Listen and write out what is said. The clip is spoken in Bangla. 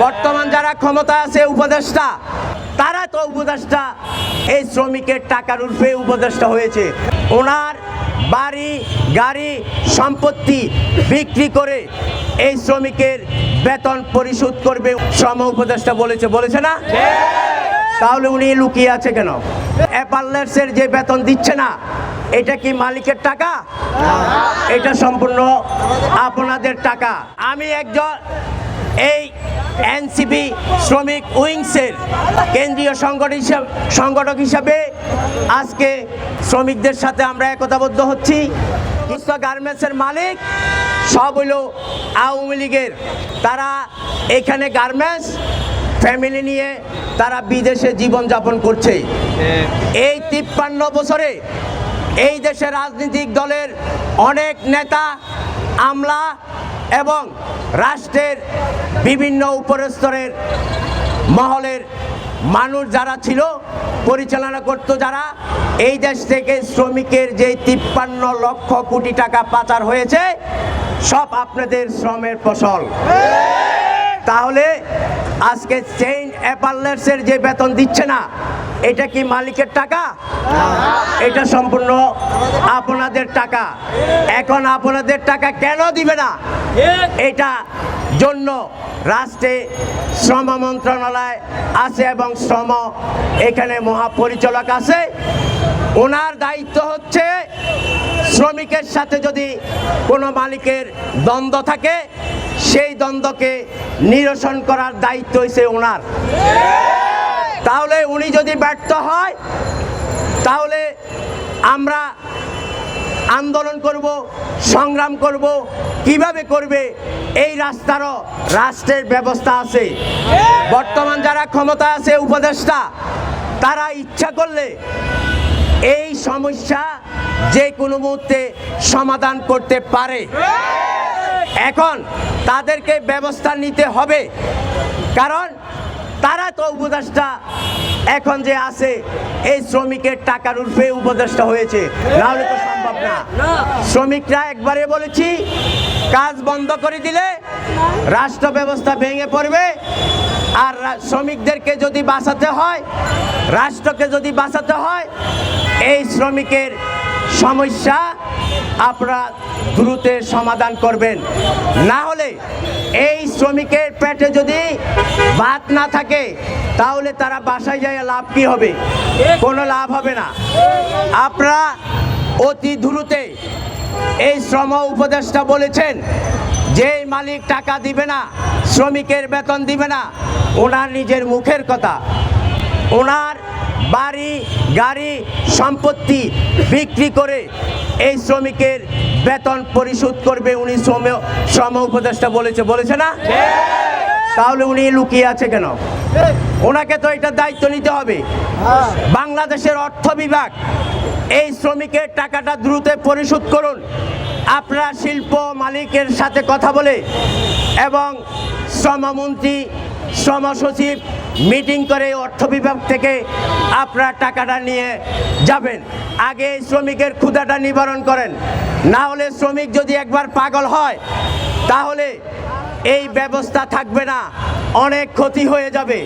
বর্তমান যারা ক্ষমতা আছে উপদেষ্টা, তারা তো উপদেষ্টা এই শ্রমিকের টাকার উর্ফে উপদেষ্টা হয়েছে। ওনার বাড়ি গাড়ি সম্পত্তি বিক্রি করে এই শ্রমিকের বেতন পরিশোধ করবে শ্রম উপদেষ্টা বলেছে না? তাহলে উনি লুকিয়ে আছে কেন? অ্যাপারলেটসের যে বেতন দিচ্ছে না, এটা কি মালিকের টাকা? এটা সম্পূর্ণ আপনাদের টাকা। আমি একজন এই এনসিপি শ্রমিক উইংসের কেন্দ্রীয় সংগঠক হিসাবে আজকে শ্রমিকদের সাথে আমরা একতাবদ্ধ হচ্ছি। গার্মেন্টসের মালিক সব হইল আওয়ামী লীগের। তারা এখানে গার্মেন্টস ফ্যামিলি নিয়ে তারা বিদেশে জীবনযাপন করছে। এই 53 বছরে এই দেশের রাজনৈতিক দলের অনেক নেতা, আমলা এবং রাষ্ট্রের বিভিন্ন উপরস্তরের মহলের মানুষ যারা ছিল, পরিচালনা করত যারা, এই দেশ থেকে শ্রমিকের যে 53 লক্ষ কোটি টাকা পাচার হয়েছে, সব আপনাদের শ্রমের ফসল। তাহলে আজকে চেইন অ্যাপারলেটসের যে বেতন দিচ্ছে না, এটা কি মালিকের টাকা? এটা সম্পূর্ণ আপনাদের টাকা। এখন আপনাদের টাকা কেন দিবে না? এটা জন্য রাষ্ট্রে শ্রম মন্ত্রণালয় আছে এবং শ্রম এখানে মহাপরিচালক আছে। ওনার দায়িত্ব হচ্ছে শ্রমিকের সাথে যদি কোনো মালিকের দ্বন্দ্ব থাকে, সেই দ্বন্দ্বকে নিরসন করার দায়িত্ব হচ্ছে ওনার। তাহলে উনি যদি ব্যর্থ হয়, তাহলে আমরা আন্দোলন করব, সংগ্রাম করব। কিভাবে করবে? এই রাষ্ট্রের ব্যবস্থা আছে। বর্তমান যারা ক্ষমতা আছে উপদেষ্টা, তারা ইচ্ছা করলে এই সমস্যা যে কোনো মুহূর্তে সমাধান করতে পারে। এখন তাদেরকে ব্যবস্থা নিতে হবে, কারণ তারা তো উপদেষ্টা এখন যে আছে এই শ্রমিকের টাকার উর্ফে উপদেষ্টা হয়েছে, নাহলে তো সম্ভব না। শ্রমিকরা একবারে বলেছি, কাজ বন্ধ করে দিলে রাষ্ট্র ব্যবস্থা ভেঙে পড়বে। আর শ্রমিকদেরকে যদি বাঁচাতে হয়, রাষ্ট্রকে যদি বাঁচাতে হয়, এই শ্রমিকের সমস্যা আপনারা দ্রুত সমাধান করবেন। না হলে এই শ্রমিকের পেটে যদি ভাত না থাকে, তাহলে তারা বাসায় যায় লাভ কি হবে? কোনো লাভ হবে না। আপনারা অতি দ্রুত, এই শ্রম উপদেষ্টা বলেছেন যে মালিক টাকা দিবে না, শ্রমিকের বেতন দিবে না, ওনার নিজের মুখের কথা। ওনার বাড়ি গাড়ি সম্পত্তি বিক্রি করে এই শ্রমিকের বেতন পরিশোধ করবে উনি শ্রম উপদেষ্টা বলেছে না? তাহলে উনি লুকিয়ে আছে কেন? ওনাকে তো এটা দায়িত্ব নিতে হবে। বাংলাদেশের অর্থ বিভাগ এই শ্রমিকের টাকাটা দ্রুত পরিশোধ করুন। আপনারা শিল্প মালিকের সাথে কথা বলে এবং শ্রমমন্ত্রী শ্রম সচিব মিটিং করে অর্থ বিভাগ থেকে আপনারা টাকাটা নিয়ে যাবেন। আগে শ্রমিকের ক্ষুধাটা নিবারণ করেন। না হলে শ্রমিক যদি একবার পাগল হয়, তাহলে এই ব্যবস্থা থাকবে না, অনেক ক্ষতি হয়ে যাবে।